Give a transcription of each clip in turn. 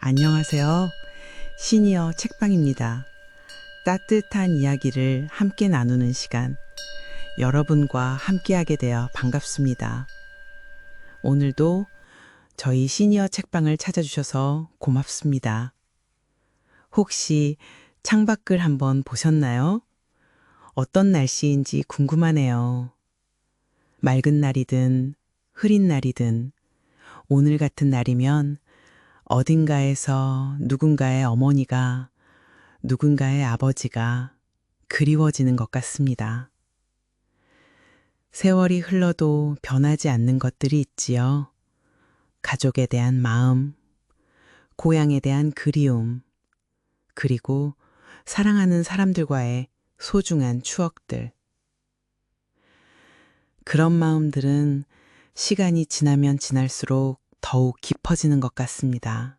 안녕하세요. 시니어 책방입니다. 따뜻한 이야기를 함께 나누는 시간, 여러분과 함께하게 되어 반갑습니다. 오늘도 저희 시니어 책방을 찾아주셔서 고맙습니다. 혹시 창밖을 한번 보셨나요? 어떤 날씨인지 궁금하네요. 맑은 날이든 흐린 날이든 오늘 같은 날이면 어딘가에서 누군가의 어머니가, 누군가의 아버지가 그리워지는 것 같습니다. 세월이 흘러도 변하지 않는 것들이 있지요. 가족에 대한 마음, 고향에 대한 그리움, 그리고 사랑하는 사람들과의 소중한 추억들. 그런 마음들은 시간이 지나면 지날수록 더욱 깊어지는 것 같습니다.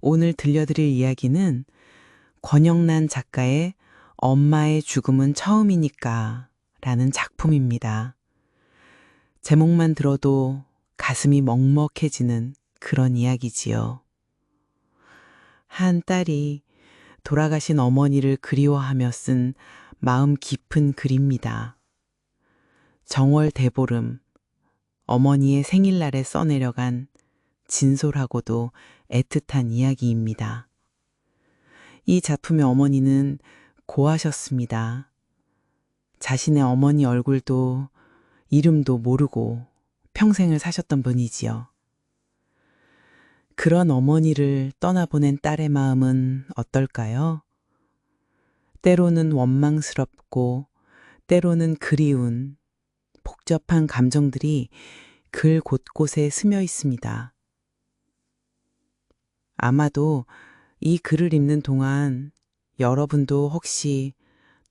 오늘 들려드릴 이야기는 권영란 작가의 엄마의 죽음은 처음이니까 라는 작품입니다. 제목만 들어도 가슴이 먹먹해지는 그런 이야기지요. 한 딸이 돌아가신 어머니를 그리워하며 쓴 마음 깊은 글입니다. 정월 대보름, 어머니의 생일날에 써내려간 진솔하고도 애틋한 이야기입니다. 이 작품의 어머니는 고하셨습니다. 자신의 어머니 얼굴도 이름도 모르고 평생을 사셨던 분이지요. 그런 어머니를 떠나보낸 딸의 마음은 어떨까요? 때로는 원망스럽고 때로는 그리운 복잡한 감정들이 글 곳곳에 스며 있습니다. 아마도 이 글을 읽는 동안 여러분도 혹시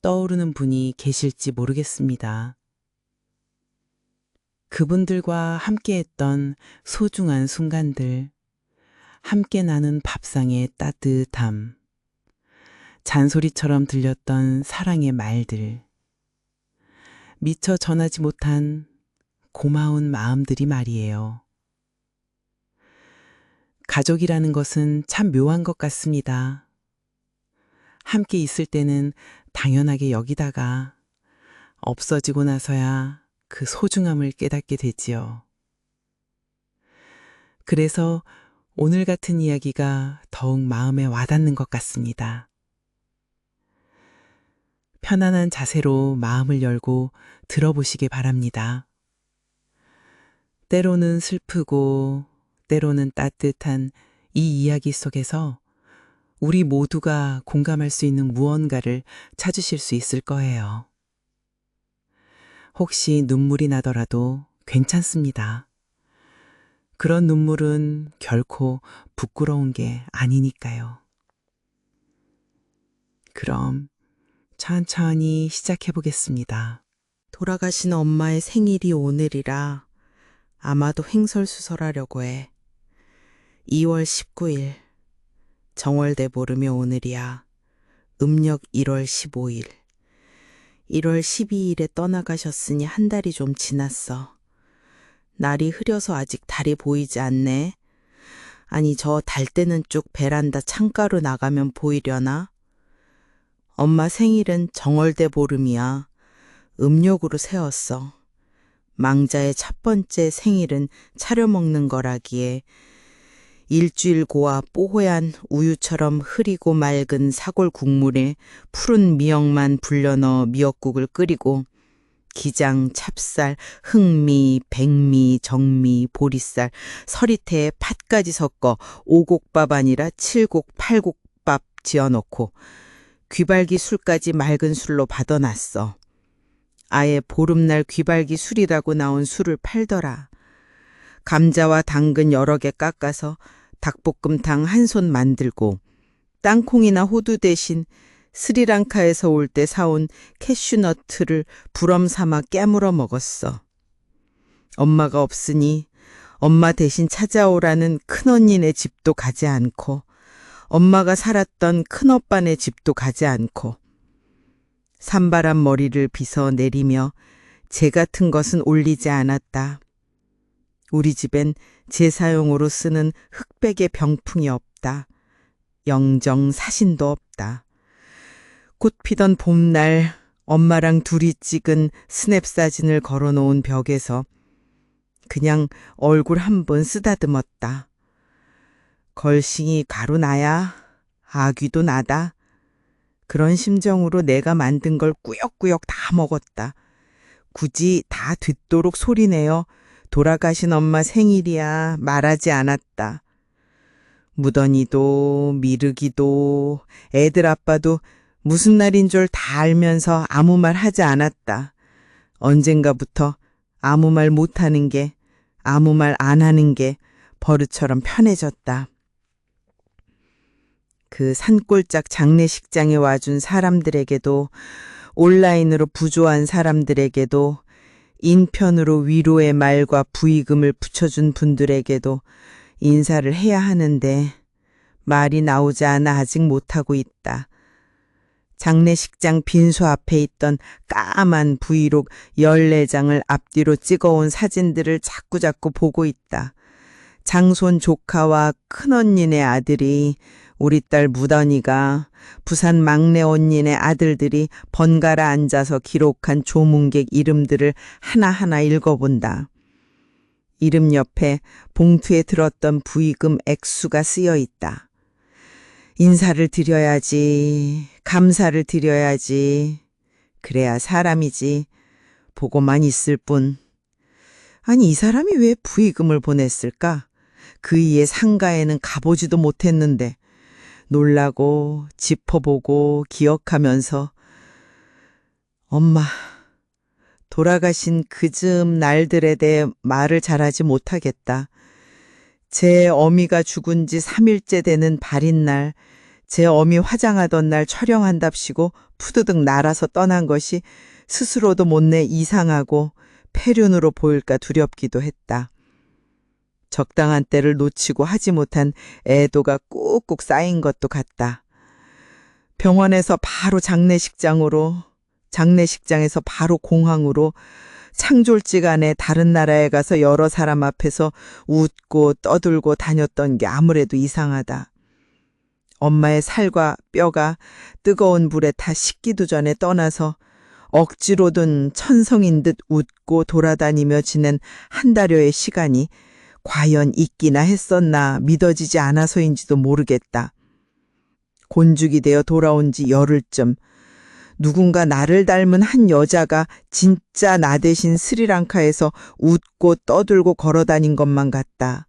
떠오르는 분이 계실지 모르겠습니다. 그분들과 함께했던 소중한 순간들, 함께 나눈 밥상의 따뜻함, 잔소리처럼 들렸던 사랑의 말들, 미처 전하지 못한 고마운 마음들이 말이에요. 가족이라는 것은 참 묘한 것 같습니다. 함께 있을 때는 당연하게 여기다가 없어지고 나서야 그 소중함을 깨닫게 되지요. 그래서 오늘 같은 이야기가 더욱 마음에 와닿는 것 같습니다. 편안한 자세로 마음을 열고 들어보시기 바랍니다. 때로는 슬프고 때로는 따뜻한 이 이야기 속에서 우리 모두가 공감할 수 있는 무언가를 찾으실 수 있을 거예요. 혹시 눈물이 나더라도 괜찮습니다. 그런 눈물은 결코 부끄러운 게 아니니까요. 그럼 천천히 시작해 보겠습니다. 돌아가신 엄마의 생일이 오늘이라 아마도 횡설수설하려고 해. 2월 19일, 정월대보름이 오늘이야. 음력 1월 15일. 1월 12일에 떠나가셨으니 한 달이 좀 지났어. 날이 흐려서 아직 달이 보이지 않네. 아니, 저 달 뜨는 쪽 베란다 창가로 나가면 보이려나? 엄마 생일은 정월대보름이야. 음력으로 세웠어. 망자의 첫 번째 생일은 차려 먹는 거라기에 일주일 고와 뽀호얀 우유처럼 흐리고 맑은 사골 국물에 푸른 미역만 불려넣어 미역국을 끓이고 기장, 찹쌀, 흑미, 백미, 정미, 보리쌀, 서리태에 팥까지 섞어 오곡밥 아니라 칠곡, 8곡밥 지어놓고 귀발기 술까지 맑은 술로 받아놨어. 아예 보름날 귀발기 술이라고 나온 술을 팔더라. 감자와 당근 여러 개 깎아서 닭볶음탕 한 손 만들고 땅콩이나 호두 대신 스리랑카에서 올 때 사온 캐슈너트를 부럼 삼아 깨물어 먹었어. 엄마가 없으니 엄마 대신 찾아오라는 큰언니네 집도 가지 않고 엄마가 살았던 큰오빠네 집도 가지 않고 산바람 머리를 빗어 내리며 재 같은 것은 올리지 않았다. 우리 집엔 제사용으로 쓰는 흑백의 병풍이 없다. 영정 사신도 없다. 꽃 피던 봄날 엄마랑 둘이 찍은 스냅 사진을 걸어놓은 벽에서 그냥 얼굴 한 번 쓰다듬었다. 걸싱이 가루 나야, 아귀도 나다. 그런 심정으로 내가 만든 걸 꾸역꾸역 다 먹었다. 굳이 다 듣도록 소리내어 돌아가신 엄마 생일이야 말하지 않았다. 무던이도 미르기도 애들 아빠도 무슨 날인 줄 다 알면서 아무 말 하지 않았다. 언젠가부터 아무 말 못하는 게, 아무 말 안 하는 게 버릇처럼 편해졌다. 그 산골짝 장례식장에 와준 사람들에게도, 온라인으로 부조한 사람들에게도, 인편으로 위로의 말과 부의금을 붙여준 분들에게도 인사를 해야 하는데 말이 나오지 않아 아직 못하고 있다. 장례식장 빈소 앞에 있던 까만 브이로그 14장을 앞뒤로 찍어온 사진들을 자꾸자꾸 보고 있다. 장손 조카와 큰언니네 아들이, 우리 딸 무던이가, 부산 막내 언니네 아들들이 번갈아 앉아서 기록한 조문객 이름들을 하나하나 읽어본다. 이름 옆에 봉투에 들었던 부의금 액수가 쓰여 있다. 인사를 드려야지, 감사를 드려야지, 그래야 사람이지, 보고만 있을 뿐. 아니, 이 사람이 왜 부의금을 보냈을까? 그 이에 상가에는 가보지도 못했는데 놀라고 짚어보고 기억하면서 엄마, 돌아가신 그즈음 날들에 대해 말을 잘하지 못하겠다. 제 어미가 죽은 지 3일째 되는 발인 날, 제 어미 화장하던 날 촬영한답시고 푸드득 날아서 떠난 것이 스스로도 못내 이상하고 폐륜으로 보일까 두렵기도 했다. 적당한 때를 놓치고 하지 못한 애도가 꾹꾹 쌓인 것도 같다. 병원에서 바로 장례식장으로, 장례식장에서 바로 공항으로, 창졸지간에 다른 나라에 가서 여러 사람 앞에서 웃고 떠들고 다녔던 게 아무래도 이상하다. 엄마의 살과 뼈가 뜨거운 불에 다 식기도 전에 떠나서 억지로든 천성인 듯 웃고 돌아다니며 지낸 한 달여의 시간이 과연 있기나 했었나 믿어지지 않아서인지도 모르겠다. 곤죽이 되어 돌아온 지 열흘쯤, 누군가 나를 닮은 한 여자가 진짜 나 대신 스리랑카에서 웃고 떠들고 걸어다닌 것만 같다.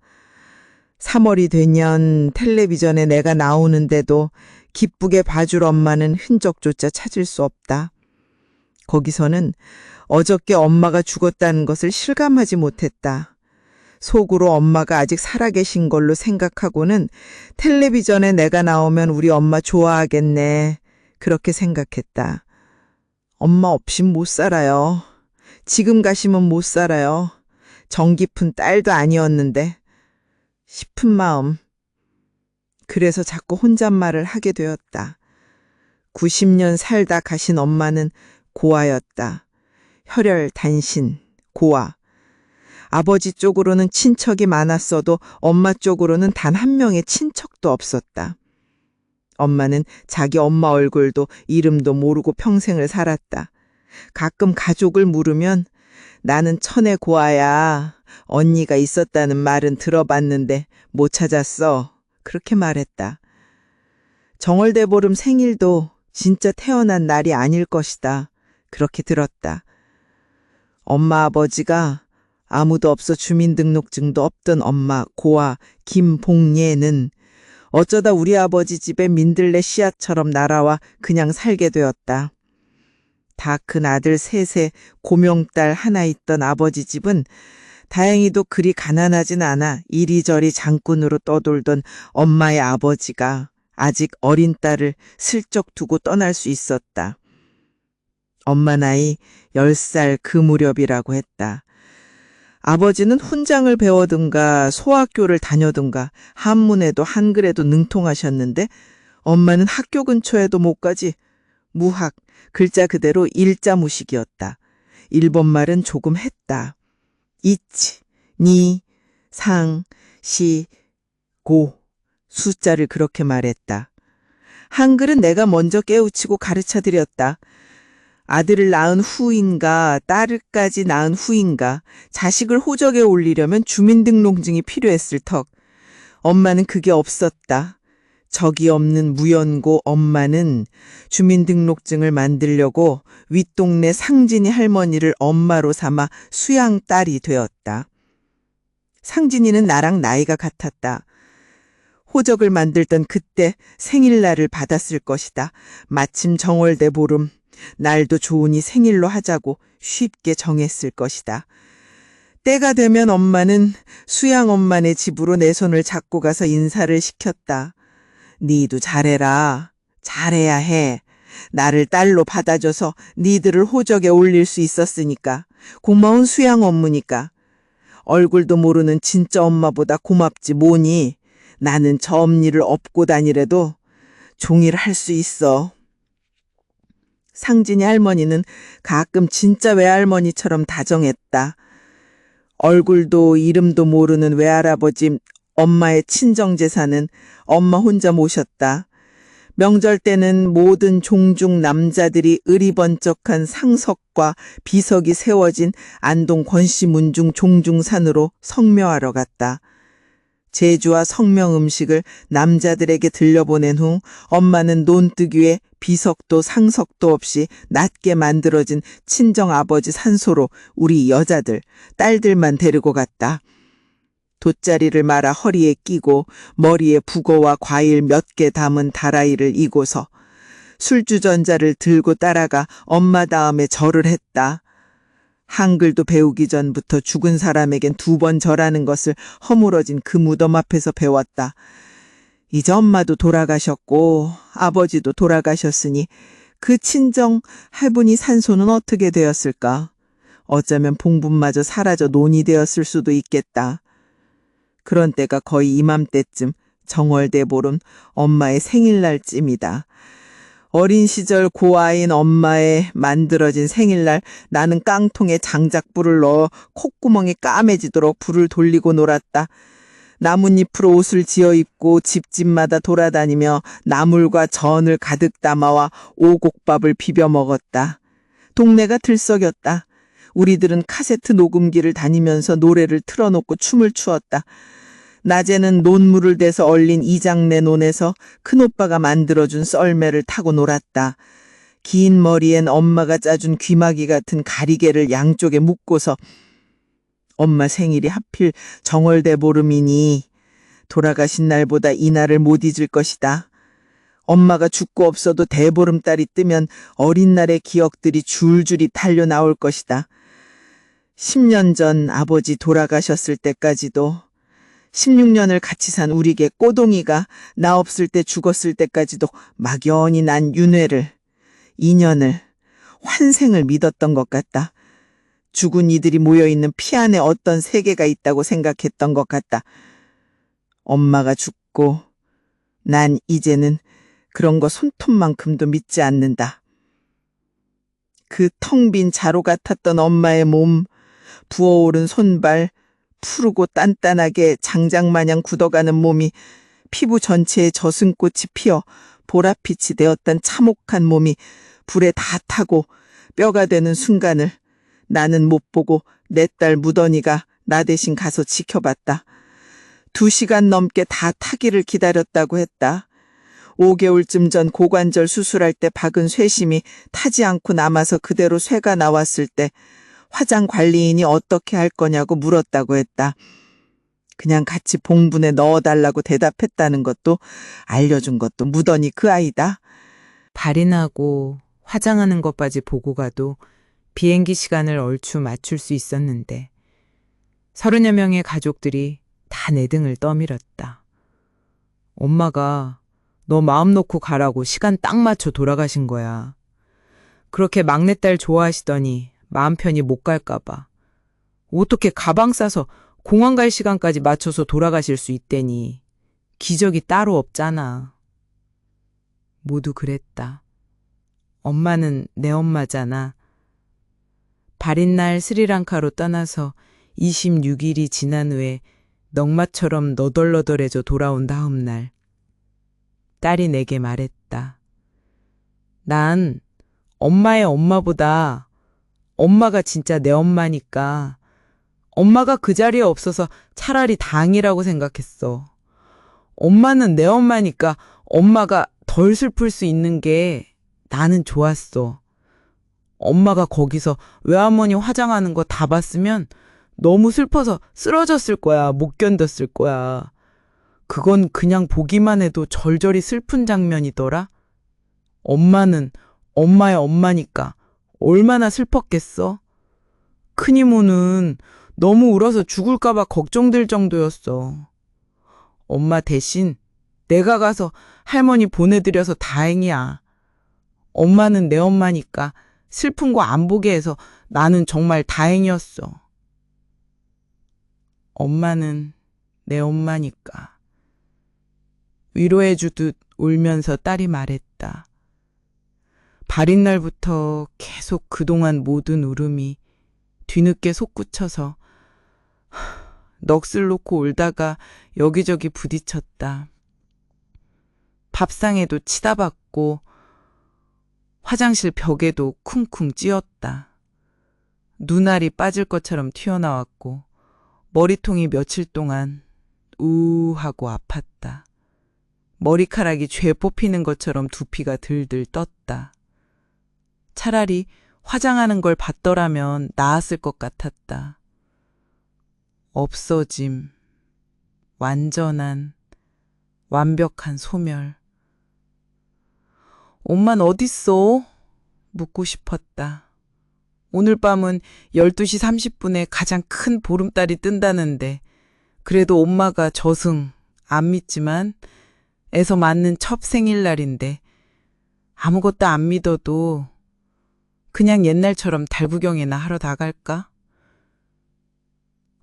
3월이 되면 텔레비전에 내가 나오는데도 기쁘게 봐줄 엄마는 흔적조차 찾을 수 없다. 거기서는 어저께 엄마가 죽었다는 것을 실감하지 못했다. 속으로 엄마가 아직 살아계신 걸로 생각하고는 텔레비전에 내가 나오면 우리 엄마 좋아하겠네. 그렇게 생각했다. 엄마 없인 못 살아요. 지금 가시면 못 살아요. 정 깊은 딸도 아니었는데 싶은 마음. 그래서 자꾸 혼잣말을 하게 되었다. 90년 살다 가신 엄마는 고아였다. 혈혈 단신, 고아. 아버지 쪽으로는 친척이 많았어도 엄마 쪽으로는 단 한 명의 친척도 없었다. 엄마는 자기 엄마 얼굴도 이름도 모르고 평생을 살았다. 가끔 가족을 물으면 나는 천의 고아야. 언니가 있었다는 말은 들어봤는데 못 찾았어. 그렇게 말했다. 정월대보름 생일도 진짜 태어난 날이 아닐 것이다. 그렇게 들었다. 엄마 아버지가 아무도 없어 주민등록증도 없던 엄마 고아 김봉예는 어쩌다 우리 아버지 집에 민들레 씨앗처럼 날아와 그냥 살게 되었다. 다 큰 아들 셋에 고명딸 하나 있던 아버지 집은 다행히도 그리 가난하진 않아 이리저리 장꾼으로 떠돌던 엄마의 아버지가 아직 어린 딸을 슬쩍 두고 떠날 수 있었다. 엄마 나이 10살 그 무렵이라고 했다. 아버지는 훈장을 배워든가 소학교를 다녀든가 한문에도 한글에도 능통하셨는데 엄마는 학교 근처에도 못 가지. 무학, 글자 그대로 일자무식이었다. 일본말은 조금 했다. 이치, 니, 상, 시, 고 숫자를 그렇게 말했다. 한글은 내가 먼저 깨우치고 가르쳐 드렸다. 아들을 낳은 후인가 딸을까지 낳은 후인가 자식을 호적에 올리려면 주민등록증이 필요했을 턱. 엄마는 그게 없었다. 적이 없는 무연고 엄마는 주민등록증을 만들려고 윗동네 상진이 할머니를 엄마로 삼아 수양딸이 되었다. 상진이는 나랑 나이가 같았다. 호적을 만들던 그때 생일날을 받았을 것이다. 마침 정월대 보름, 날도 좋으니 생일로 하자고 쉽게 정했을 것이다. 때가 되면 엄마는 수양 엄마네 집으로 내 손을 잡고 가서 인사를 시켰다. 니도 잘해라. 잘해야 해. 나를 딸로 받아줘서 니들을 호적에 올릴 수 있었으니까. 고마운 수양 엄무니까. 얼굴도 모르는 진짜 엄마보다 고맙지 뭐니. 나는 저 엄니를 업고 다니래도 종일 할 수 있어. 상진이 할머니는 가끔 진짜 외할머니처럼 다정했다. 얼굴도 이름도 모르는 외할아버지 엄마의 친정제사는 엄마 혼자 모셨다. 명절 때는 모든 종중 남자들이 의리번쩍한 상석과 비석이 세워진 안동 권씨문중 종중산으로 성묘하러 갔다. 제주와 성명 음식을 남자들에게 들려보낸 후 엄마는 논뜨기 위에 비석도 상석도 없이 낮게 만들어진 친정아버지 산소로 우리 여자들, 딸들만 데리고 갔다. 돗자리를 말아 허리에 끼고 머리에 북어와 과일 몇 개 담은 다라이를 이고서 술주전자를 들고 따라가 엄마 다음에 절을 했다. 한글도 배우기 전부터 죽은 사람에겐 2번 절하는 것을 허물어진 그 무덤 앞에서 배웠다. 이제 엄마도 돌아가셨고 아버지도 돌아가셨으니 그 친정 할머니 산소는 어떻게 되었을까? 어쩌면 봉분마저 사라져 논이 되었을 수도 있겠다. 그런 때가 거의 이맘때쯤 정월대 보름 엄마의 생일날쯤이다. 어린 시절 고아인 엄마의 만들어진 생일날 나는 깡통에 장작불을 넣어 콧구멍이 까매지도록 불을 돌리고 놀았다. 나뭇잎으로 옷을 지어 입고 집집마다 돌아다니며 나물과 전을 가득 담아와 오곡밥을 비벼 먹었다. 동네가 들썩였다. 우리들은 카세트 녹음기를 다니면서 노래를 틀어놓고 춤을 추었다. 낮에는 논물을 대서 얼린 이장내 논에서 큰오빠가 만들어준 썰매를 타고 놀았다. 긴 머리엔 엄마가 짜준 귀마개 같은 가리개를 양쪽에 묶고서 엄마 생일이 하필 정월대 보름이니 돌아가신 날보다 이날을 못 잊을 것이다. 엄마가 죽고 없어도 대보름달이 뜨면 어린 날의 기억들이 줄줄이 달려 나올 것이다. 10년 전 아버지 돌아가셨을 때까지도 16년을 같이 산 우리게 꼬동이가 나 없을 때 죽었을 때까지도 막연히 난 윤회를, 인연을, 환생을 믿었던 것 같다. 죽은 이들이 모여있는 피 안에 어떤 세계가 있다고 생각했던 것 같다. 엄마가 죽고 난 이제는 그런 거 손톱만큼도 믿지 않는다. 그 텅 빈 자루 같았던 엄마의 몸, 부어오른 손발, 푸르고 단단하게 장작마냥 굳어가는 몸이 피부 전체에 저승꽃이 피어 보랏빛이 되었던 참혹한 몸이 불에 다 타고 뼈가 되는 순간을 나는 못 보고 내 딸 무던이가 나 대신 가서 지켜봤다. 2시간 넘게 다 타기를 기다렸다고 했다. 5개월쯤 전 고관절 수술할 때 박은 쇠심이 타지 않고 남아서 그대로 쇠가 나왔을 때 화장 관리인이 어떻게 할 거냐고 물었다고 했다. 그냥 같이 봉분에 넣어달라고 대답했다는 것도 알려준 것도 무던히 그 아이다. 발인하고 화장하는 것까지 보고 가도 비행기 시간을 얼추 맞출 수 있었는데 30여 명의 가족들이 다 내 등을 떠밀었다. 엄마가 너 마음 놓고 가라고 시간 딱 맞춰 돌아가신 거야. 그렇게 막내딸 좋아하시더니 마음 편히 못 갈까 봐. 어떻게 가방 싸서 공항 갈 시간까지 맞춰서 돌아가실 수 있대니. 기적이 따로 없잖아. 모두 그랬다. 엄마는 내 엄마잖아. 발인 날 스리랑카로 떠나서 26일이 지난 후에 넝마처럼 너덜너덜해져 돌아온 다음 날, 딸이 내게 말했다. 난 엄마의 엄마보다 엄마가 진짜 내 엄마니까 엄마가 그 자리에 없어서 차라리 다행이라고 생각했어. 엄마는 내 엄마니까 엄마가 덜 슬플 수 있는 게 나는 좋았어. 엄마가 거기서 외할머니 화장하는 거 다 봤으면 너무 슬퍼서 쓰러졌을 거야. 못 견뎠을 거야. 그건 그냥 보기만 해도 절절히 슬픈 장면이더라. 엄마는 엄마의 엄마니까 얼마나 슬펐겠어? 큰 이모는 너무 울어서 죽을까봐 걱정될 정도였어. 엄마 대신 내가 가서 할머니 보내드려서 다행이야. 엄마는 내 엄마니까 슬픈 거 안 보게 해서 나는 정말 다행이었어. 엄마는 내 엄마니까. 위로해주듯 울면서 딸이 말했다. 발인 날부터 계속 그동안 모든 울음이 뒤늦게 솟구쳐서 넋을 놓고 울다가 여기저기 부딪혔다. 밥상에도 치다 받고 화장실 벽에도 쿵쿵 찧었다. 눈알이 빠질 것처럼 튀어나왔고 머리통이 며칠 동안 우하고 아팠다. 머리카락이 죄 뽑히는 것처럼 두피가 들들 떴다. 차라리 화장하는 걸 봤더라면 나았을 것 같았다. 없어짐, 완전한, 완벽한 소멸. 엄만 어딨어? 묻고 싶었다. 오늘 밤은 12시 30분에 가장 큰 보름달이 뜬다는데 그래도 엄마가 저승 안 믿지만 애서 맞는 첫 생일날인데 아무것도 안 믿어도 그냥 옛날처럼 달 구경이나 하러 나갈까?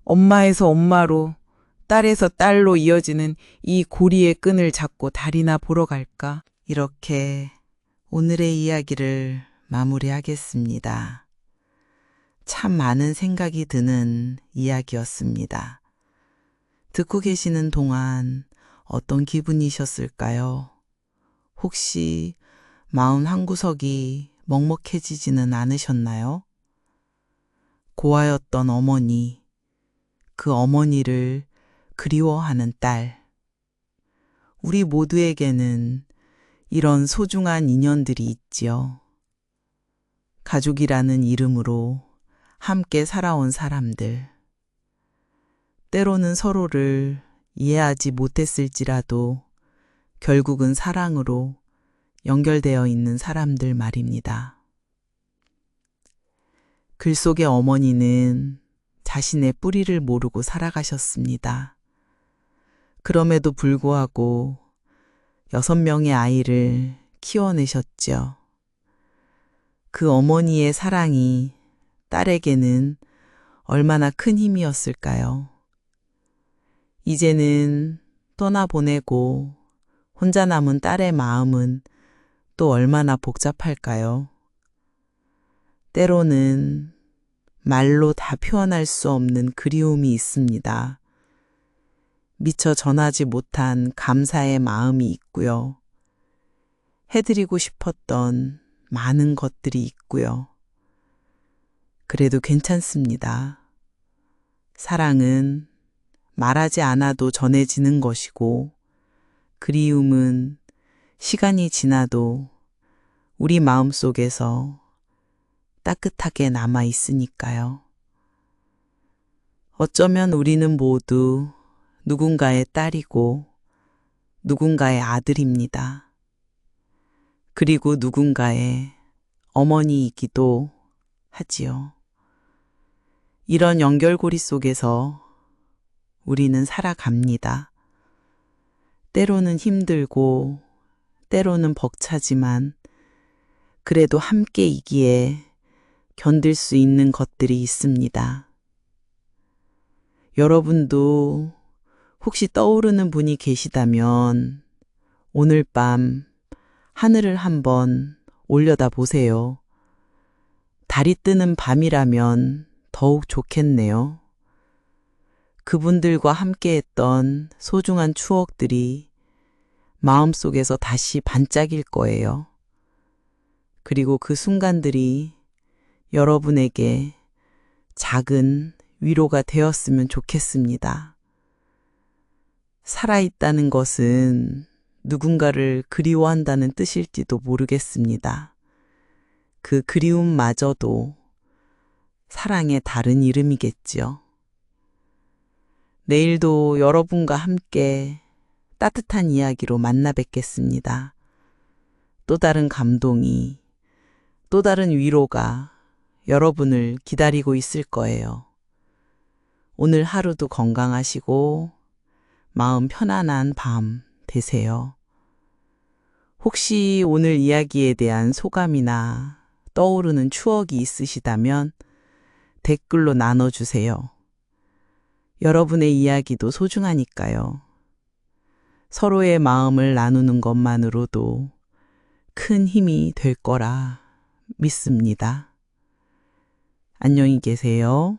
엄마에서 엄마로, 딸에서 딸로 이어지는 이 고리의 끈을 잡고 달이나 보러 갈까? 이렇게 오늘의 이야기를 마무리하겠습니다. 참 많은 생각이 드는 이야기였습니다. 듣고 계시는 동안 어떤 기분이셨을까요? 혹시 마음 한구석이 먹먹해지지는 않으셨나요? 고아였던 어머니, 그 어머니를 그리워하는 딸. 우리 모두에게는 이런 소중한 인연들이 있지요. 가족이라는 이름으로 함께 살아온 사람들. 때로는 서로를 이해하지 못했을지라도 결국은 사랑으로 연결되어 있는 사람들 말입니다. 글 속의 어머니는 자신의 뿌리를 모르고 살아가셨습니다. 그럼에도 불구하고 6명의 아이를 키워내셨죠. 그 어머니의 사랑이 딸에게는 얼마나 큰 힘이었을까요? 이제는 떠나보내고 혼자 남은 딸의 마음은 또 얼마나 복잡할까요? 때로는 말로 다 표현할 수 없는 그리움이 있습니다. 미처 전하지 못한 감사의 마음이 있고요. 해드리고 싶었던 많은 것들이 있고요. 그래도 괜찮습니다. 사랑은 말하지 않아도 전해지는 것이고, 그리움은 시간이 지나도 우리 마음속에서 따뜻하게 남아 있으니까요. 어쩌면 우리는 모두 누군가의 딸이고 누군가의 아들입니다. 그리고 누군가의 어머니이기도 하지요. 이런 연결고리 속에서 우리는 살아갑니다. 때로는 힘들고 때로는 벅차지만 그래도 함께이기에 견딜 수 있는 것들이 있습니다. 여러분도 혹시 떠오르는 분이 계시다면 오늘 밤 하늘을 한번 올려다 보세요. 달이 뜨는 밤이라면 더욱 좋겠네요. 그분들과 함께했던 소중한 추억들이 마음속에서 다시 반짝일 거예요. 그리고 그 순간들이 여러분에게 작은 위로가 되었으면 좋겠습니다. 살아있다는 것은 누군가를 그리워한다는 뜻일지도 모르겠습니다. 그 그리움마저도 사랑의 다른 이름이겠지요. 내일도 여러분과 함께 따뜻한 이야기로 만나 뵙겠습니다. 또 다른 감동이, 또 다른 위로가 여러분을 기다리고 있을 거예요. 오늘 하루도 건강하시고 마음 편안한 밤 되세요. 혹시 오늘 이야기에 대한 소감이나 떠오르는 추억이 있으시다면 댓글로 나눠주세요. 여러분의 이야기도 소중하니까요. 서로의 마음을 나누는 것만으로도 큰 힘이 될 거라 믿습니다. 안녕히 계세요.